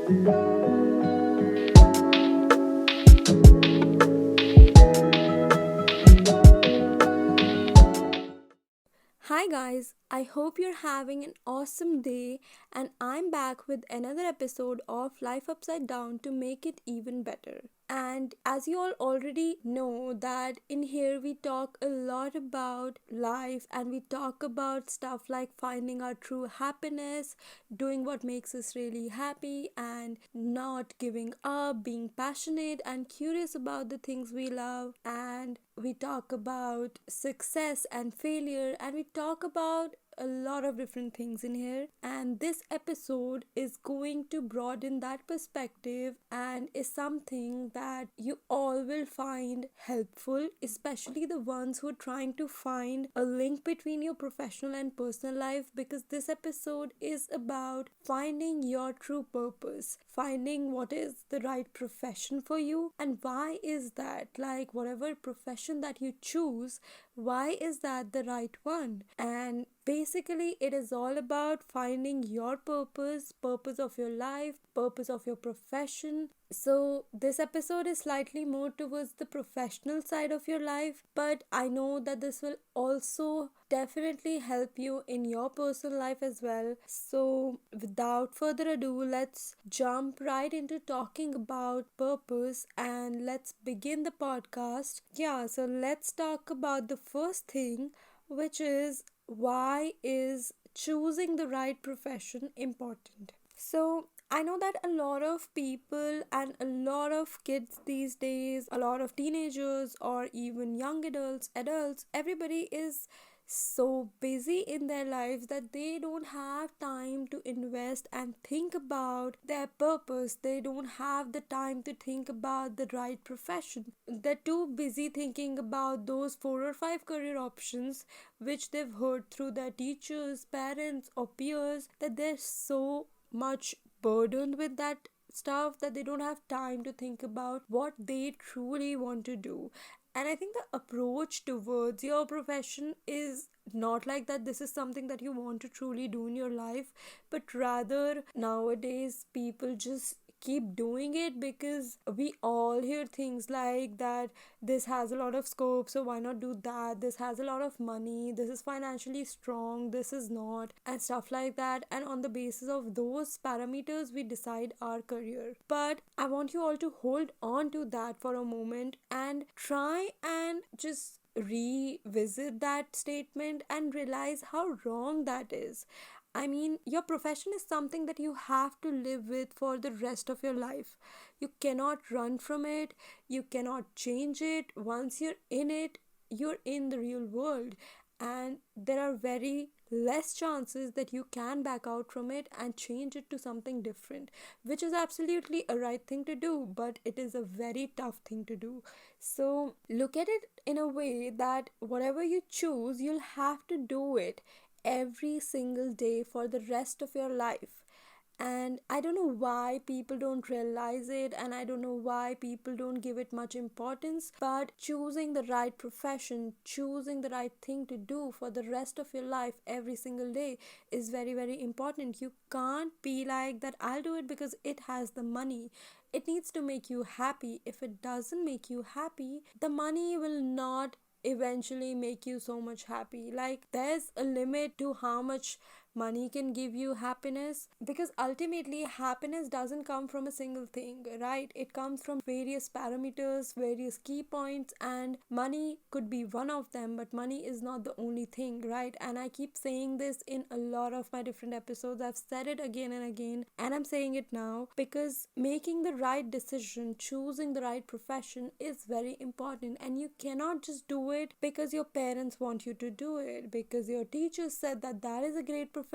Hi guys, I hope you're having an awesome day, and I'm back with another episode of Life Upside Down to make it even better. And as you all already know that in here we talk a lot about life, and we talk about stuff like finding our true happiness, doing what makes us really happy, and not giving up, being passionate and curious about the things we love, and we talk about success and failure, and we talk about a lot of different things in here. And this episode is going to broaden that perspective and is something that you all will find helpful, especially the ones who are trying to find a link between your professional and personal life, because this episode is about finding your true purpose, finding what is the right profession for you, and why is that, like, whatever profession that you choose, why is that the right one? And basically it is all about finding your purpose of your life, purpose of your profession. So this episode is slightly more towards the professional side of your life, but I know that this will also definitely help you in your personal life as well. So without further ado, let's jump right into talking about purpose and let's begin the podcast. Yeah, so let's talk about the first thing, which is, why is choosing the right profession important? So, I know that a lot of people and a lot of kids these days, a lot of teenagers or even young adults, everybody is so busy in their lives that they don't have time to invest and think about their purpose. They don't have the time to think about the right profession. They're too busy thinking about those four or five career options which they've heard through their teachers, parents, or peers, that they're so much burdened with that stuff that they don't have time to think about what they truly want to do. And I think the approach towards your profession is not like that this is something that you want to truly do in your life, but rather nowadays people just keep doing it because we all hear things like that this has a lot of scope, so why not do that? This has a lot of money, this is financially strong, this is not, and stuff like that. And on the basis of those parameters, we decide our career. But I want you all to hold on to that for a moment and try and just revisit that statement and realize how wrong that is. I mean, your profession is something that you have to live with for the rest of your life. You cannot run from it, you cannot change it. Once you're in it, you're in the real world, and there are very less chances that you can back out from it and change it to something different, which is absolutely a right thing to do, but it is a very tough thing to do. So look at it in a way that whatever you choose, you'll have to do it every single day for the rest of your life. And I don't know why people don't realize it, and I don't know why people don't give it much importance, but choosing the right profession, choosing the right thing to do for the rest of your life every single day is very, very important. You can't be like that, I'll do it because it has the money. It needs to make you happy. If it doesn't make you happy, the money will not eventually make you so much happy. Like, there's a limit to how much money can give you happiness, because ultimately happiness doesn't come from a single thing, right? It comes from various parameters, various key points, and money could be one of them, but money is not the only thing, right? And I keep saying this in a lot of my different episodes. I've said it again and again, and I'm saying it now, because making the right decision, choosing the right profession is very important. And you cannot just do it because your parents want you to do it, because your teachers said that that is a great profession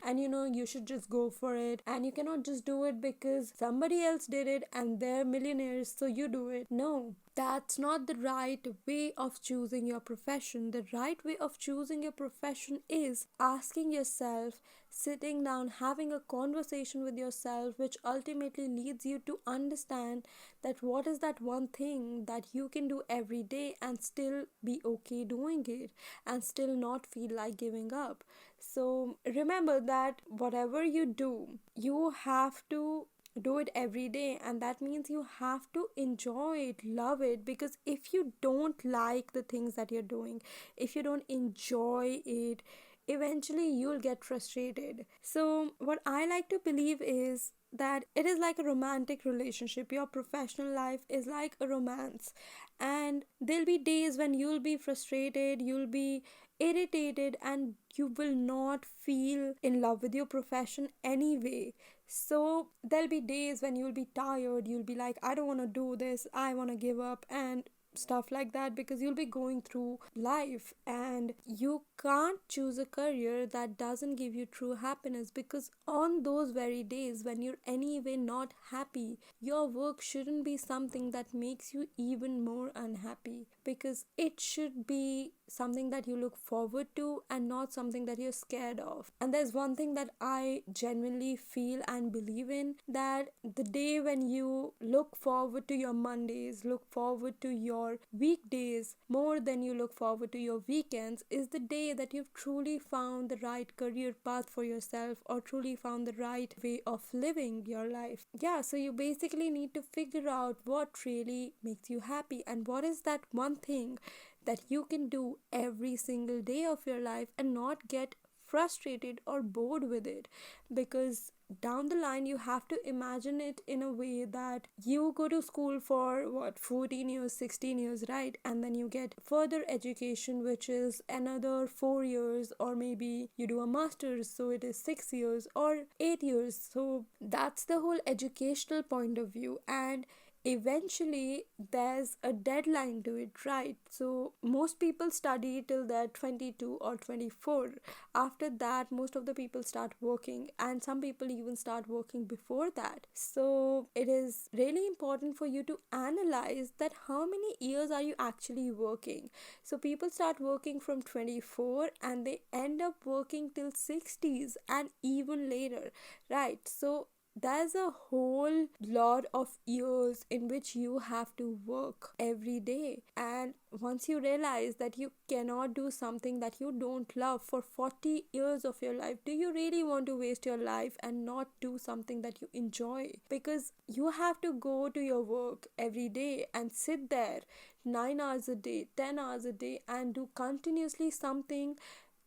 and you should just go for it. And you cannot just do it because somebody else did it and they're millionaires, so you do it. No, that's not the right way of choosing your profession. The right way of choosing your profession is asking yourself, sitting down, having a conversation with yourself, which ultimately leads you to understand that what is that one thing that you can do every day and still be okay doing it and still not feel like giving up. So remember that whatever you do, you have to do it every day, and that means you have to enjoy it, love it, because if you don't like the things that you're doing, if you don't enjoy it, eventually you'll get frustrated. So what I like to believe is that it is like a romantic relationship. Your professional life is like a romance, and there'll be days when you'll be frustrated, you'll be irritated, and you will not feel in love with your profession anyway. So there'll be days when you'll be tired, you'll be like, I don't want to do this, I want to give up, and stuff like that, because you'll be going through life and you can't choose a career that doesn't give you true happiness, because on those very days when you're anyway not happy, your work shouldn't be something that makes you even more unhappy, because it should be something that you look forward to and not something that you're scared of. And there's one thing that I genuinely feel and believe in, that the day when you look forward to your Mondays, look forward to your weekdays more than you look forward to your weekends, is the day that you've truly found the right career path for yourself, or truly found the right way of living your life. Yeah, so you basically need to figure out what really makes you happy, and what is that one thing that you can do every single day of your life and not get frustrated or bored with it. Because down the line you have to imagine it in a way that you go to school for what, 14 years, 16 years, right? And then you get further education, which is another 4 years, or maybe you do a master's, so it is 6 years or 8 years. So that's the whole educational point of view, and eventually there's a deadline to it, right? So most people study till they're 22 or 24. After that, most of the people start working, and some people even start working before that. So it is really important for you to analyze that how many years are you actually working. So people start working from 24 and they end up working till 60s and even later, right? So there's a whole lot of years in which you have to work every day. And once you realize that you cannot do something that you don't love for 40 years of your life, do you really want to waste your life and not do something that you enjoy? Because you have to go to your work every day and sit there 9 hours a day, 10 hours a day, and do continuously something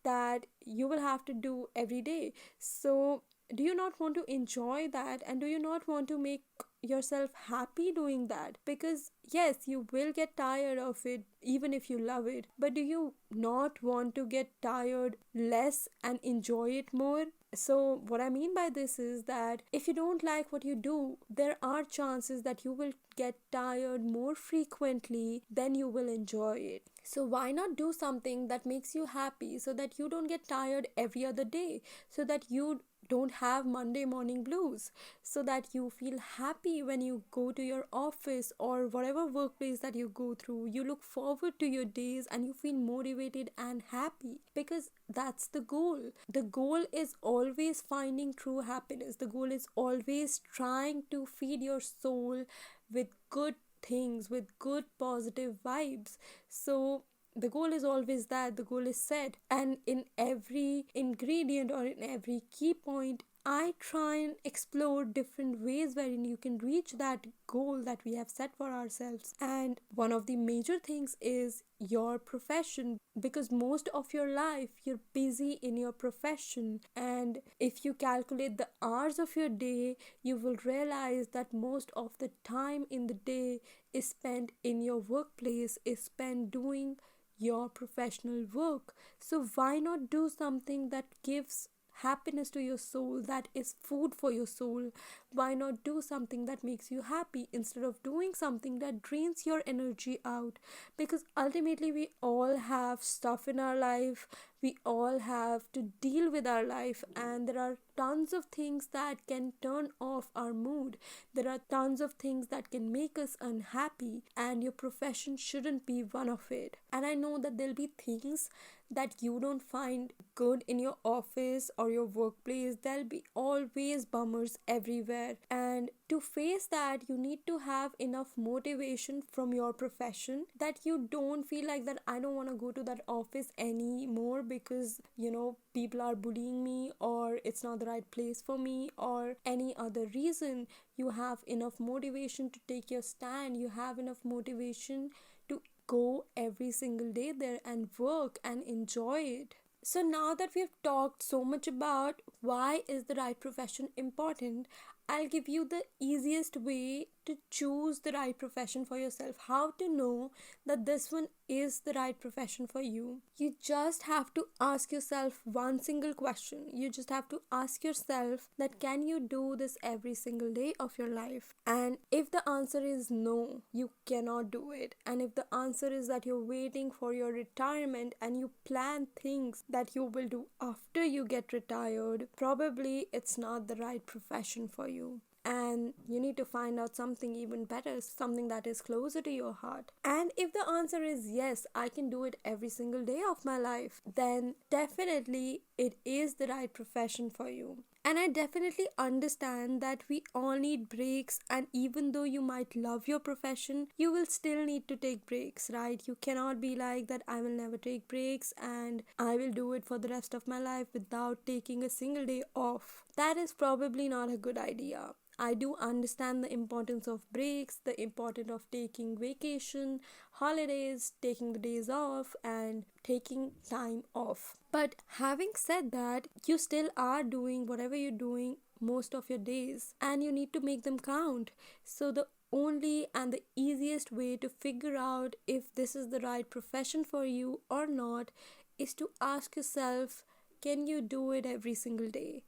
that you will have to do every day. So do you not want to enjoy that, and do you not want to make yourself happy doing that? Because yes, you will get tired of it even if you love it, but do you not want to get tired less and enjoy it more? So what I mean by this is that if you don't like what you do, there are chances that you will get tired more frequently than you will enjoy it. So why not do something that makes you happy, so that you don't get tired every other day, so that you don't have Monday morning blues, so that you feel happy when you go to your office or whatever workplace that you go through. You look forward to your days and you feel motivated and happy, because that's the goal. The goal is always finding true happiness. The goal is always trying to feed your soul with good things, with good positive vibes. So the goal is always that, the goal is set, and in every ingredient or in every key point, I try and explore different ways wherein you can reach that goal that we have set for ourselves. And one of the major things is your profession, because most of your life you're busy in your profession. And if you calculate the hours of your day, you will realize that most of the time in the day is spent in your workplace, is spent doing your professional work. So why not do something that gives happiness to your soul, that is food for your soul? Why not do something that makes you happy instead of doing something that drains your energy out? Because ultimately we all have stuff in our life, we all have to deal with our life, and there are tons of things that can turn off our mood. There are tons of things that can make us unhappy, and your profession shouldn't be one of it. And I know that there'll be things that you don't find good in your office or your workplace, there'll be always bummers everywhere. And to face that, you need to have enough motivation from your profession that you don't feel like that I don't want to go to that office anymore because, people are bullying me, or it's not the right place for me, or any other reason. You have enough motivation to take your stand. You have enough motivation to go every single day there and work and enjoy it. So now that we've talked so much about why is the right profession important, I'll give you the easiest way to choose the right profession for yourself. How to know that this one is the right profession for you. You just have to ask yourself one single question. You just have to ask yourself that can you do this every single day of your life? And if the answer is no, you cannot do it. And if the answer is that you're waiting for your retirement and you plan things that you will do after you get retired, probably it's not the right profession for you. And you need to find out something even better, something that is closer to your heart. And if the answer is yes, I can do it every single day of my life, then definitely it is the right profession for you. And I definitely understand that we all need breaks, and even though you might love your profession, you will still need to take breaks, right? You cannot be like that I will never take breaks and I will do it for the rest of my life without taking a single day off. That is probably not a good idea. I do understand the importance of breaks, the importance of taking vacation, holidays, taking the days off, and taking time off. But having said that, you still are doing whatever you're doing most of your days, and you need to make them count. So, the only and the easiest way to figure out if this is the right profession for you or not is to ask yourself, can you do it every single day?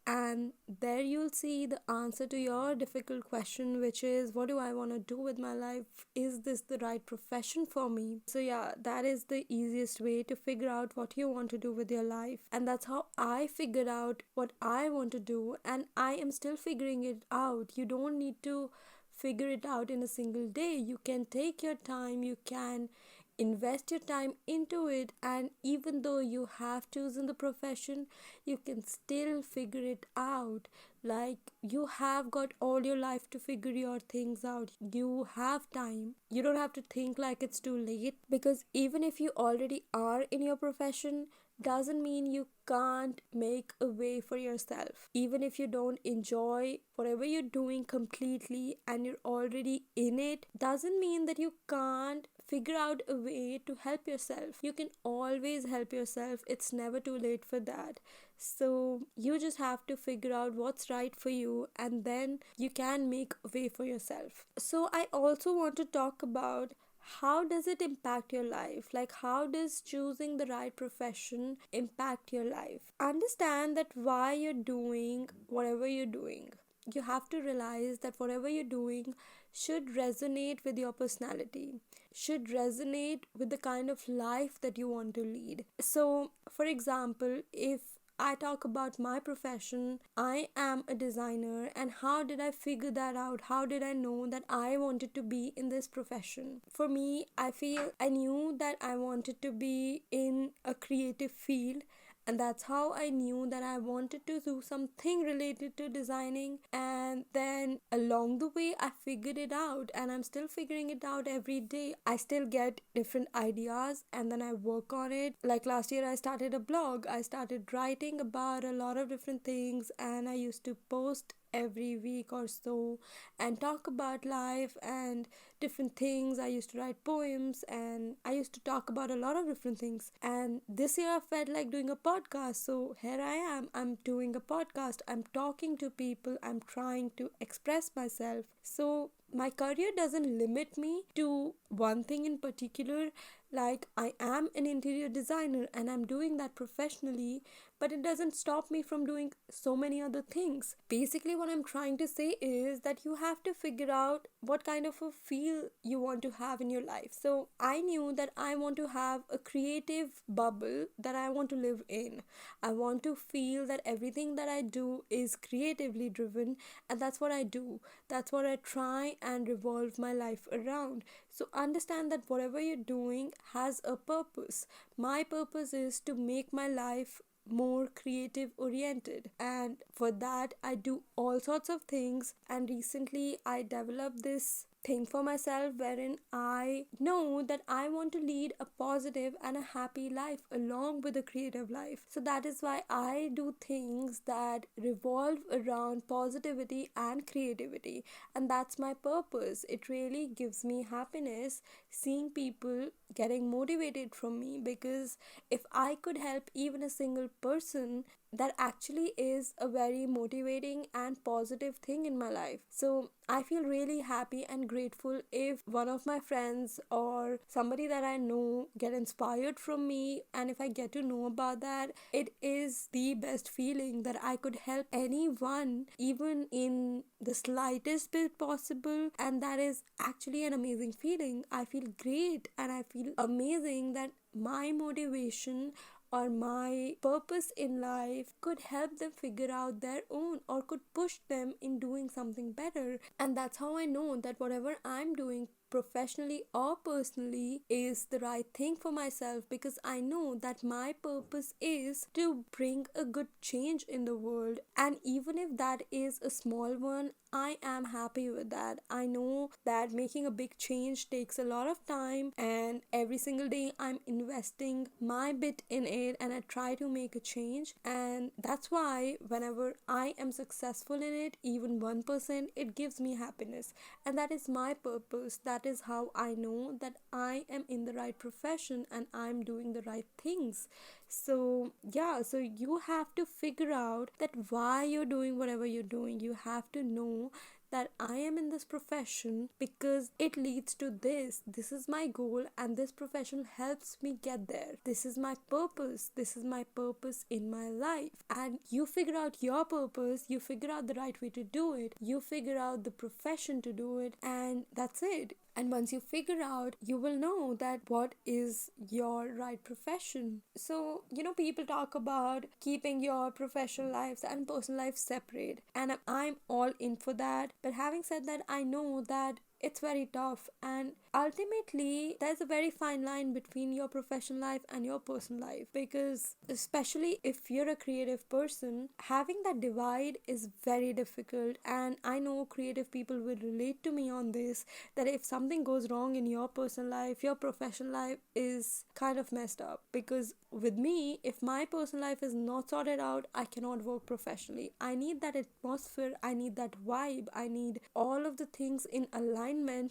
And there you'll see the answer to your difficult question, which is, what do I want to do with my life? Is this the right profession for me? So, yeah, that is the easiest way to figure out what you want to do with your life. And that's how I figured out what I want to do, and I am still figuring it out. You don't need to figure it out in a single day. You can take your time, you can invest your time into it, and even though you have chosen the profession, you can still figure it out. Like, you have got all your life to figure your things out. You have time. You don't have to think like it's too late, because even if you already are in your profession, doesn't mean you can't make a way for yourself. Even if you don't enjoy whatever you're doing completely and you're already in it, doesn't mean that you can't figure out a way to help yourself. You can always help yourself. It's never too late for that. So you just have to figure out what's right for you, and then you can make a way for yourself. So I also want to talk about how does it impact your life? Like, how does choosing the right profession impact your life? Understand that why you're doing whatever you're doing. You have to realize that whatever you're doing should resonate with your personality, should resonate with the kind of life that you want to lead. So, for example, if I talk about my profession, I am a designer, and how did I figure that out? How did I know that I wanted to be in this profession? For me, I feel I knew that I wanted to be in a creative field, and that's how I knew that I wanted to do something related to designing. And then along the way, I figured it out, and I'm still figuring it out every day. I still get different ideas and then I work on it. Like last year, I started a blog. I started writing about a lot of different things, and I used to post every week or so and talk about life and different things. I used to write poems and I used to talk about a lot of different things. And this year I felt like doing a podcast. So here I am. I'm doing a podcast. I'm talking to people. I'm trying to express myself. So my career doesn't limit me to one thing in particular. Like, I am an interior designer and I'm doing that professionally, but it doesn't stop me from doing so many other things. Basically, what I'm trying to say is that you have to figure out what kind of a feel you want to have in your life. So I knew that I want to have a creative bubble that I want to live in. I want to feel that everything that I do is creatively driven, and that's what I do. That's what I try try and revolve my life around. So understand that whatever you're doing has a purpose. My purpose is to make my life more creative oriented, and for that I do all sorts of things. And recently I developed this thing for myself wherein I know that I want to lead a positive and a happy life along with a creative life. So that is why I do things that revolve around positivity and creativity, and that's my purpose. It really gives me happiness seeing people getting motivated from me, because if I could help even a single person, that actually is a very motivating and positive thing in my life. So I feel really happy and grateful if one of my friends or somebody that I know get inspired from me, and if I get to know about that, it is the best feeling that I could help anyone even in the slightest bit possible. And that is actually an amazing feeling. I feel great and I feel amazing that my motivation or my purpose in life could help them figure out their own, or could push them in doing something better. And that's how I know that whatever I'm doing, professionally or personally, is the right thing for myself, because I know that my purpose is to bring a good change in the world. And even if that is a small one, I am happy with that. I know that making a big change takes a lot of time, and every single day I'm investing my bit in it and I try to make a change. And that's why whenever I am successful in it, even 1%, it gives me happiness. And that is my purpose. That is how I know that I am in the right profession and I'm doing the right things. So yeah, so you have to figure out that why you're doing whatever you're doing. You have to know that I am in this profession because it leads to this. This is my goal, and this profession helps me get there. This is my purpose. This is my purpose in my life. And you figure out your purpose, you figure out the right way to do it, you figure out the profession to do it, and that's it. And once you figure out, you will know that what is your right profession. So, people talk about keeping your professional lives and personal life separate. And I'm all in for that. But having said that, I know that it's very tough, and ultimately there's a very fine line between your professional life and your personal life, because especially if you're a creative person, having that divide is very difficult. And I know creative people will relate to me on this, that if something goes wrong in your personal life, your professional life is kind of messed up. Because with me, if my personal life is not sorted out, I cannot work professionally. I need that atmosphere, I need that vibe, I need all of the things in alignment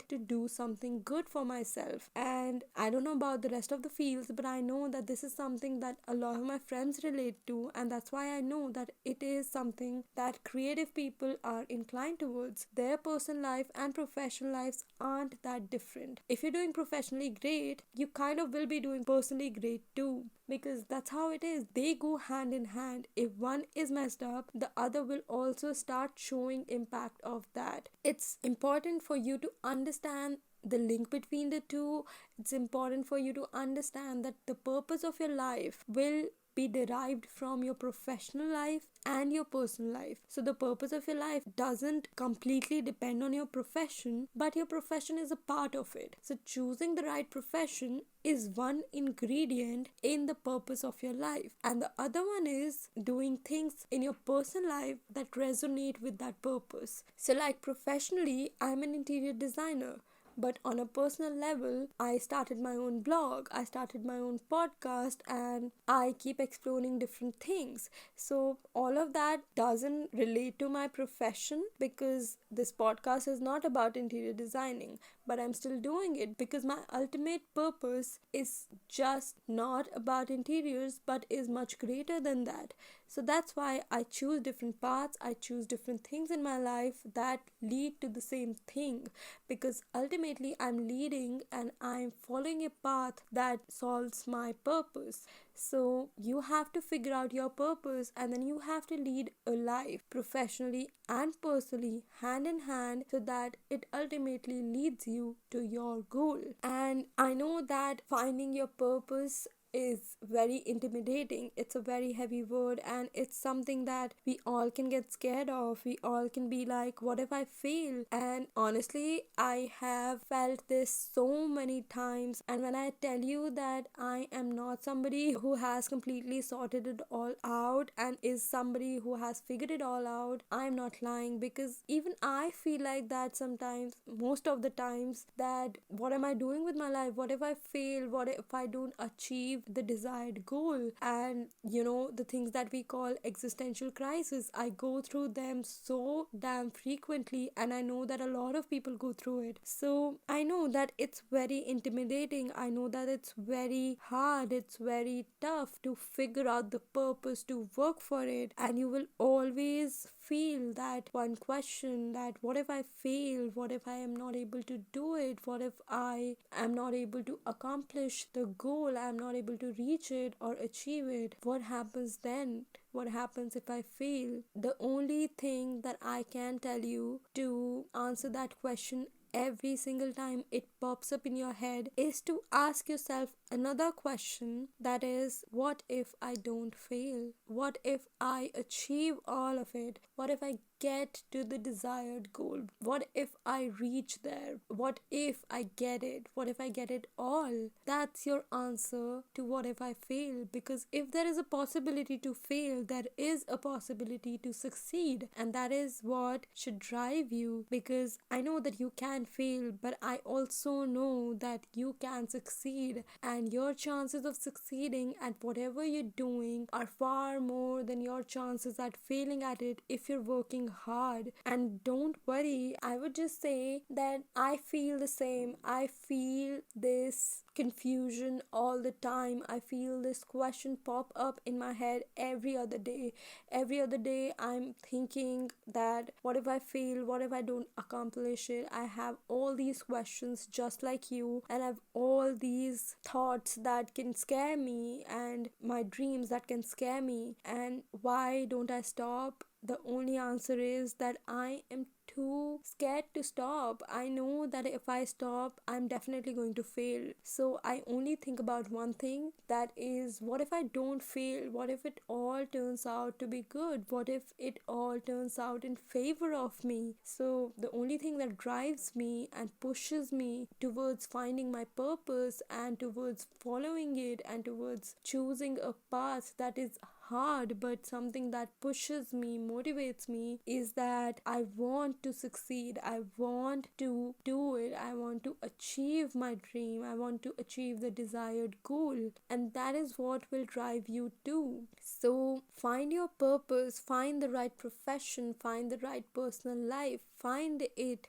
to do something good for myself. And I don't know about the rest of the fields, but I know that this is something that a lot of my friends relate to, and that's why I know that it is something that creative people are inclined towards. Their personal life and professional lives aren't that different. If you're doing professionally great, you kind of will be doing personally great too, because that's how it is. They go hand in hand. If one is messed up, the other will also start showing impact of that. It's important for you to understand the link between the two. It's important for you to understand that the purpose of your life will be derived from your professional life and your personal life. So the purpose of your life doesn't completely depend on your profession, but your profession is a part of it. So choosing the right profession is one ingredient in the purpose of your life, and the other one is doing things in your personal life that resonate with that purpose. So like professionally, I'm an interior designer. But on a personal level, I started my own blog, I started my own podcast, and I keep exploring different things. So all of that doesn't relate to my profession, because this podcast is not about interior designing, but I'm still doing it because my ultimate purpose is just not about interiors, but is much greater than that. So that's why I choose different paths, I choose different things in my life that lead to the same thing, because ultimately I'm leading and I'm following a path that solves my purpose. So you have to figure out your purpose, and then you have to lead a life professionally and personally hand in hand, so that it ultimately leads you to your goal. And I know that finding your purpose is very intimidating. It's a very heavy word, and it's something that we all can get scared of. We all can be like, what if I fail? And honestly, I have felt this so many times. And when I tell you that I am not somebody who has completely sorted it all out and is somebody who has figured it all out, I'm not lying, because even I feel like that sometimes, most of the times, that what am I doing with my life? What if I fail? What if I don't achieve the desired goal? And the things that we call existential crisis, I go through them so damn frequently, and I know that a lot of people go through it. So I know that it's very intimidating. I know that it's very hard, it's very tough to figure out the purpose, to work for it, and you will always feel that one question, that what if I fail? What if I am not able to do it? What if I am not able to accomplish the goal? I'm not able to reach it or achieve it. What happens then? What happens if I fail? The only thing that I can tell you to answer that question every single time it pops up in your head is to ask yourself another question, that is, what if I don't fail? What if I achieve all of it? What if I get to the desired goal? What if I reach there? What if I get it? What if I get it all? That's your answer to what if I fail, because if there is a possibility to fail, there is a possibility to succeed, and that is what should drive you, because I know that you can fail, but I also know that you can succeed, and your chances of succeeding at whatever you're doing are far more than your chances at failing at it if you're working hard. And don't worry, I would just say that I feel the same. I feel this confusion all the time. I feel this question pop up in my head every other day. Every other day I'm thinking that what if I fail? What if I don't accomplish it? I have all these questions just like you, and I have all these thoughts that can scare me, and my dreams that can scare me. And why don't I stop? The only answer is that I am too scared to stop. I know that if I stop, I'm definitely going to fail. So I only think about one thing, that is, what if I don't fail? What if it all turns out to be good? What if it all turns out in favor of me? So the only thing that drives me and pushes me towards finding my purpose and towards following it and towards choosing a path that is hard but something that pushes me, motivates me, is that I want to succeed. I want to do it. I want to achieve my dream. I want to achieve the desired goal. And that is what will drive you too. So find your purpose, find the right profession, find the right personal life, find it,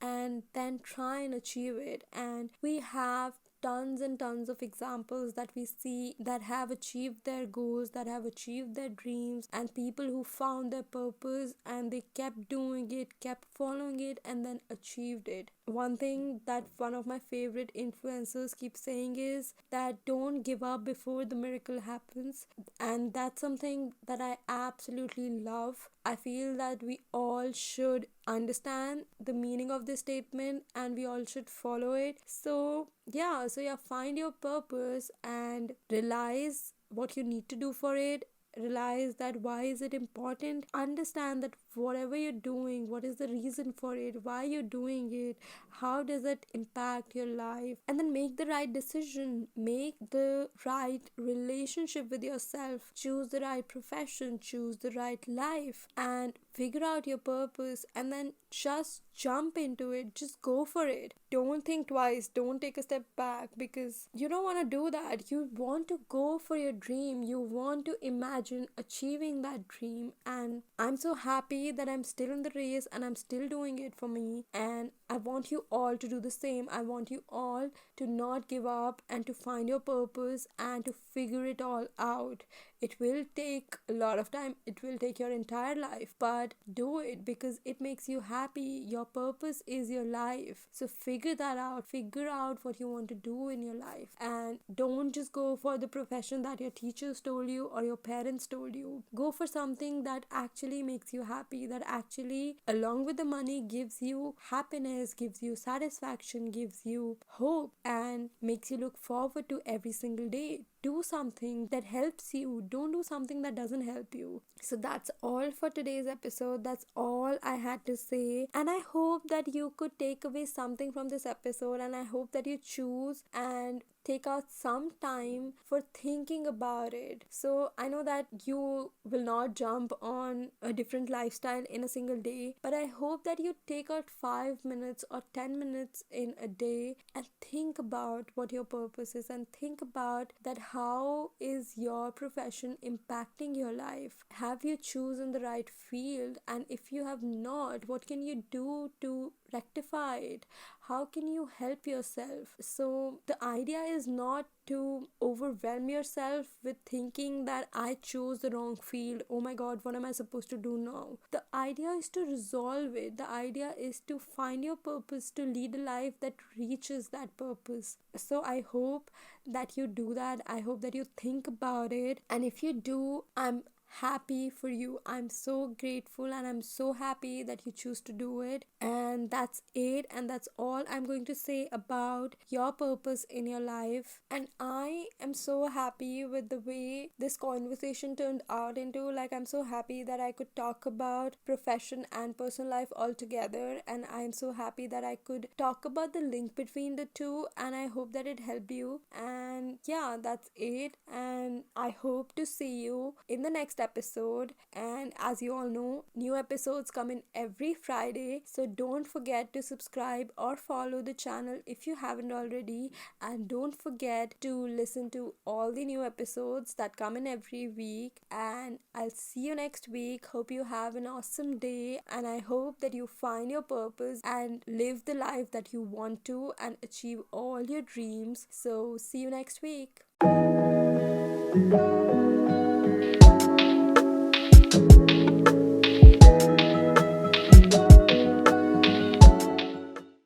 and then try and achieve it. And we have tons and tons of examples that we see that have achieved their goals, that have achieved their dreams, and people who found their purpose and they kept doing it, kept following it, and then achieved it. One thing that one of my favorite influencers keeps saying is that don't give up before the miracle happens, and that's something that I absolutely love. I feel that we all should understand the meaning of this statement and we all should follow it. So yeah, find your purpose and realize what you need to do for it. Realize that why is it important. Understand that whatever you're doing, what is the reason for it, why you're doing it, how does it impact your life, and then make the right decision, make the right relationship with yourself, choose the right profession, choose the right life, and figure out your purpose, and then just jump into it. Just go for it. Don't think twice. Don't take a step back, because you don't want to do that. You want to go for your dream. You want to imagine achieving that dream. And I'm so happy that I'm still in the race and I'm still doing it for me. And I want you all to do the same. I want you all to not give up and to find your purpose and to figure it all out. It will take a lot of time. It will take your entire life, but do it because it makes you happy. Your purpose is your life. So figure that out. Figure out what you want to do in your life, and don't just go for the profession that your teachers told you or your parents told you. Go for something that actually makes you happy, that actually, along with the money, gives you happiness, gives you satisfaction, gives you hope, and makes you look forward to every single day. do something that helps you. Don't do something that doesn't help you. So that's all for today's episode. That's all I had to say. And I hope that you could take away something from this episode, and I hope that you choose and take out some time for thinking about it. So I know that you will not jump on a different lifestyle in a single day, but I hope that you take out 5 minutes or 10 minutes in a day and think about what your purpose is, and think about that how is your profession impacting your life. Have you chosen the right field? And if you have not, what can you do to rectify it? How can you help yourself? So the idea is not to overwhelm yourself with thinking that I chose the wrong field. Oh my god, what am I supposed to do now? The idea is to resolve it. The idea is to find your purpose, to lead a life that reaches that purpose. So I hope that you do that. I hope that you think about it. And if you do, I'm happy for you. I'm so grateful and I'm so happy that you choose to do it. And that's it. And that's all I'm going to say about your purpose in your life. And I am so happy with the way this conversation turned out into. Like, I'm so happy that I could talk about profession and personal life all together. And I'm so happy that I could talk about the link between the two. And I hope that it helped you. And yeah, that's it. And I hope to see you in the next episode. And as you all know, new episodes come in every Friday, so don't forget to subscribe or follow the channel if you haven't already, and don't forget to listen to all the new episodes that come in every week. And I'll see you next week. Hope you have an awesome day, and I hope that you find your purpose and live the life that you want to and achieve all your dreams. So see you next week.